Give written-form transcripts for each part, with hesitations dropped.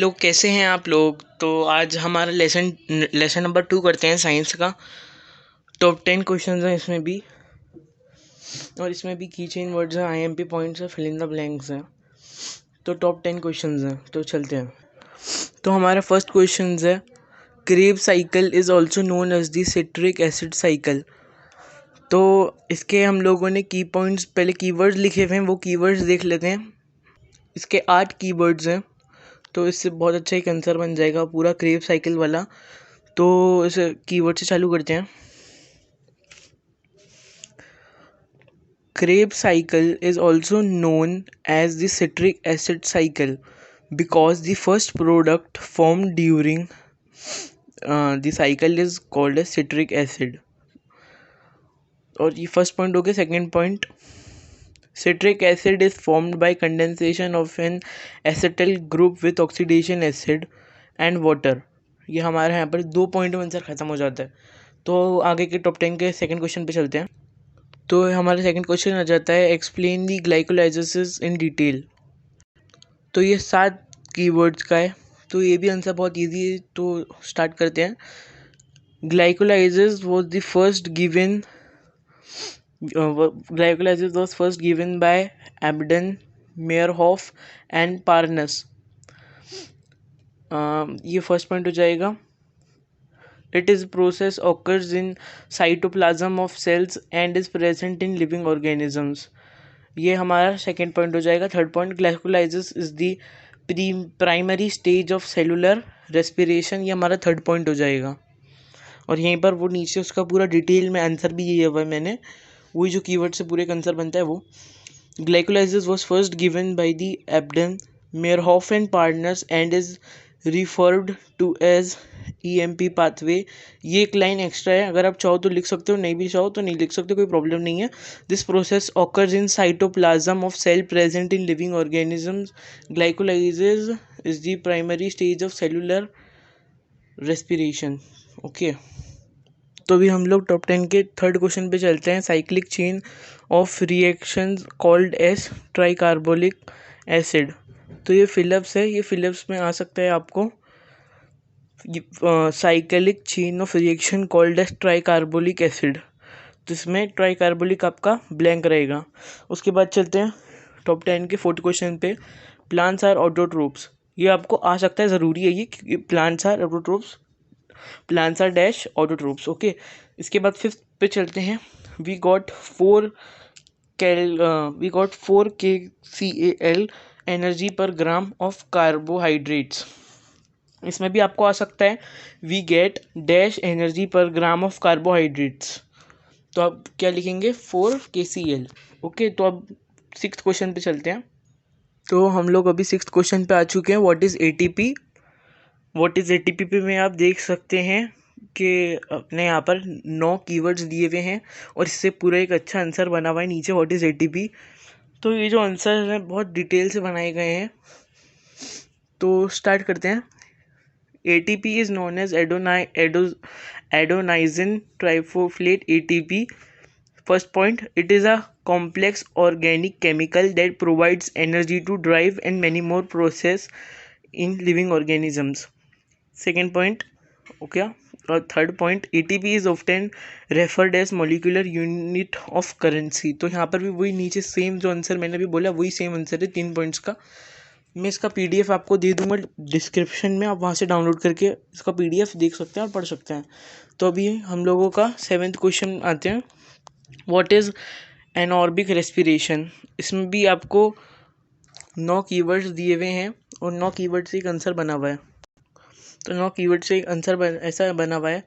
Hello, कैसे हैं आप लोग। तो आज हमारा लेसन नंबर 2 करते हैं साइंस का। टॉप 10 क्वेश्चंस हैं इसमें भी, और इसमें भी की चेन वर्ड्स हैं, आईएमपी पॉइंट्स हैं, फिल इन द ब्लैंक्स हैं। तो टॉप 10 क्वेश्चंस हैं, तो चलते हैं। तो हमारा फर्स्ट क्वेश्चन है, Krebs cycle is also known as the citric acid cycle. तो इसके हम लोगों ने की पॉइंट्स, पहले कीवर्ड्स लिखे हुए हैं, वो कीवर्ड्स देख लेते हैं। इसके 8 कीवर्ड्स हैं, तो इससे बहुत अच्छा एक आंसर बन जाएगा पूरा क्रेब साइकिल वाला। तो इस कीवर्ड से चालू करते हैं। Kreb cycle is also known as the citric acid cycle because the first product form during the cycle is called as citric acid. और ये फर्स्ट पॉइंट हो गया। Second point, citric acid is formed by condensation of an acetyl group with oxidation acid and water। ये हमारे यहाँ पर 2 point में answer खत्म हो जाता है। तो आगे के टॉप 10 के सेकंड क्वेश्चन पे चलते हैं। तो हमारा सेकंड क्वेश्चन आ जाता है, explain the glycolysis in detail. तो ये 7 कीवर्ड्स का है, तो ये भी आंसर बहुत ईजी है। तो स्टार्ट करते हैं। Glycolysis was the first given glycolysis was first given by Abden, Meyerhoff and Parnas। ये फर्स्ट पॉइंट हो जाएगा। It is process occurs in cytoplasm of cells and is present in living organisms। ये हमारा second point हो जाएगा। Third point, glycolysis is the primary stage of cellular respiration. ये हमारा third point हो जाएगा। और यहीं पर वो नीचे उसका पूरा डिटेल में आंसर भी दिया हुआ है मैंने, वही जो कीवर्ड से पूरे आंसर बनता है वो। Glycolysis was first given by the Embden, Meyerhof and partners and is referred to as EMP pathway. ये एक लाइन एक्स्ट्रा है, अगर आप चाहो तो लिख सकते हो, नहीं भी चाहो तो नहीं लिख सकते, कोई प्रॉब्लम नहीं है। This process occurs in cytoplasm of cell present in living organisms. Glycolysis is the primary stage of cellular respiration. Okay, तो अभी हम लोग टॉप 10 के थर्ड क्वेश्चन पे चलते हैं। Cyclic chain of reactions called as tricarboxylic acid. तो ये फिलिप्स है, ये फिलिप्स में आ सकता है आपको। Cyclic chain of reaction called as tricarboxylic acid, तो इसमें ट्राइकार्बोलिक आपका ब्लैंक रहेगा। उसके बाद चलते हैं टॉप 10 के फोर्थ क्वेश्चन पे। Plants are autotrophs. ये आपको आ सकता है, ज़रूरी है ये, plants are autotrophs, plants are dash autotrophs. Okay, इसके बाद फिफ्थ पे चलते हैं। वी गॉट 4 kcal एनर्जी पर ग्राम ऑफ कार्बोहाइड्रेट्स। इसमें भी आपको आ सकता है, वी गेट डैश एनर्जी पर ग्राम ऑफ कार्बोहाइड्रेट्स। तो आप क्या लिखेंगे, 4 kcal। ओके, तो अब सिक्स्थ क्वेश्चन पे चलते हैं। तो हम लोग अभी सिक्स्थ क्वेश्चन पे आ चुके हैं। What is ATP. What is ATP पे में आप देख सकते हैं कि अपने यहाँ पर 9 कीवर्ड्स दिए हुए हैं, और इससे पूरा एक अच्छा आंसर बना हुआ है नीचे, व्हाट इज़ एटीपी। तो ये जो आंसर है बहुत डिटेल से बनाए गए हैं। तो स्टार्ट करते हैं। ATP is known as adenosine triphosphate ATP. First point, it is a complex organic chemical that provides energy to drive and many more process in living organisms। Second point, okay, और third point, ATP is often referred as molecular unit of currency। तो यहाँ पर भी वही नीचे same जो answer मैंने भी बोला, वही सेम आंसर है 3 पॉइंट्स का। मैं इसका PDF आपको दे दूँगा डिस्क्रिप्शन में, आप वहाँ से डाउनलोड करके इसका PDF देख सकते हैं और पढ़ सकते हैं। तो अभी हम लोगों का 7th क्वेश्चन आते हैं। What is anaerobic respiration. इसमें भी आपको 9 कीवर्ड्स दिए हुए हैं, और 9 कीवर्ड से एक आंसर बना हुआ है। तो 9 कीवर्ड से एक आंसर ऐसा बना हुआ है।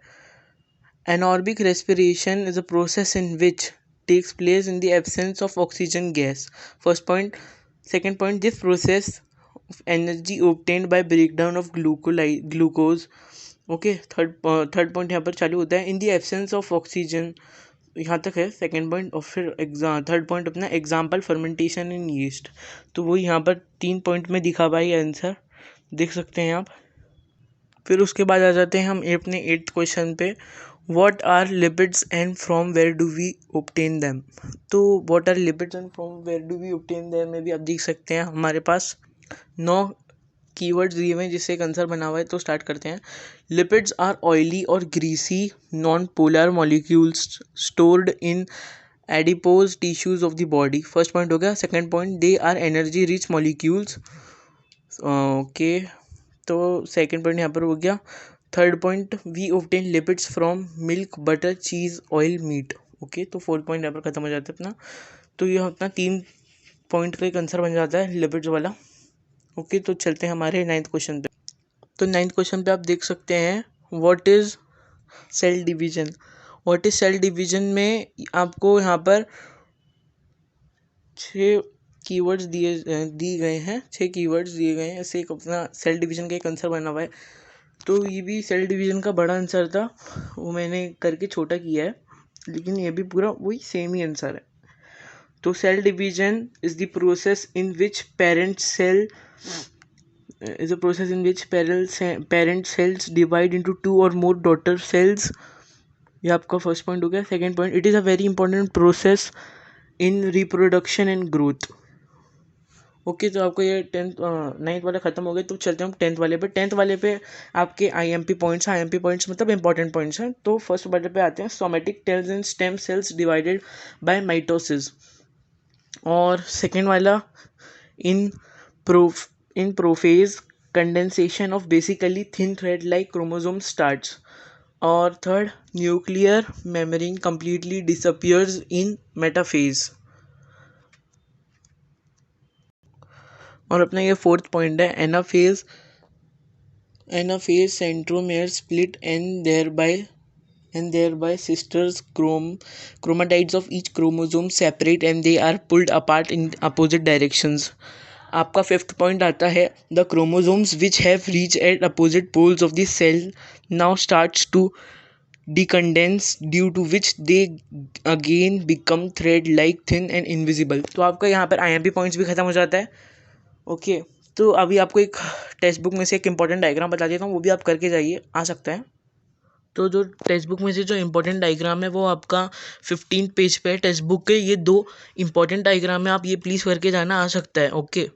Anaerobic respiration is a process in which takes place in the absence of oxygen gas. First point. Second point, this process of energy obtained by breakdown of glucose. Okay, third point यहाँ पर चालू होता है, in the absence of oxygen, यहाँ तक है second point. और फिर थर्ड पॉइंट अपना एग्जाम्पल फर्मेंटेशन इन यीस्ट। तो वो यहाँ पर 3 पॉइंट में दिखा हुआ है आंसर, देख सकते हैं आप। फिर उसके बाद आ जाते हैं हम अपने 8th क्वेश्चन पे। What are lipids and from where do we obtain them. तो what are lipids and from where do we obtain them में भी आप देख सकते हैं हमारे पास 9 कीवर्ड्स दिए हुए हैं जिससे एक आंसर बना हुआ है, तो स्टार्ट करते हैं। लिपिड्स आर ऑयली और greasy non polar molecules stored in adipose tissues of the body. First point हो गया। Second point, they are energy rich molecules. Okay, तो सेकंड पॉइंट यहाँ पर हो गया। Third point, we obtain lipids from milk butter cheese oil meat. Okay, तो fourth point यहाँ पर खत्म हो जाता है अपना। तो ये अपना 3 पॉइंट का एक आंसर बन जाता है लिपिड्स वाला। ओके, तो चलते हैं हमारे 9th क्वेश्चन पे। तो 9th क्वेश्चन पे आप देख सकते हैं, what is cell division. What is cell division में आपको यहाँ पर 6 कीवर्ड्स दिए गए हैं। 6 कीवर्ड्स दिए गए हैं, ऐसे एक अपना सेल डिवीजन का एक आंसर बना हुआ है। तो ये भी सेल डिवीजन का बड़ा आंसर था, वो मैंने करके छोटा किया है, लेकिन ये भी पूरा वही सेम ही आंसर है। तो cell division is the process in which parent cell is a process in which parent cells divide into 2 or more daughter cells. ये आपका फर्स्ट पॉइंट हो गया। Second point, it is a very important process in reproduction and growth. Okay, तो आपको ये 9th वाला खत्म हो गया। तो चलते हैं हम 10th वाले पे। 10th वाले पे आपके IMP पॉइंट्स हैं। IMP पॉइंट्स मतलब इंपॉर्टेंट पॉइंट्स हैं। तो फर्स्ट वाले पे आते हैं, somatic cells and stem cells divided by mitosis. और सेकेंड वाला, in prophase condensation of basically thin thread like chromosome starts. और third, nuclear membrane completely disappears in metaphase. और अपना ये फोर्थ पॉइंट है, anaphase centromere split and thereby sisters chromatids of each chromosome separate and they are pulled apart in opposite directions. आपका fifth point आता है, the chromosomes which have reach at opposite poles of the cell now starts to decondense due to which they again become thread like thin and invisible. तो आपका यहाँ पर IMP points भी खत्म हो जाता है। ओके, तो अभी आपको एक टेक्स्ट बुक में से एक इंपॉर्टेंट डायग्राम बता देता हूँ, वो भी आप करके जाइए, आ सकता है। तो जो टेक्स्ट बुक में से जो इंपॉर्टेंट डायग्राम है वो आपका 15 पेज पे है टेक्स्ट बुक के। ये 2 इंपॉर्टेंट डायग्राम है, आप ये प्लीज़ करके जाना, आ सकता है। ओके।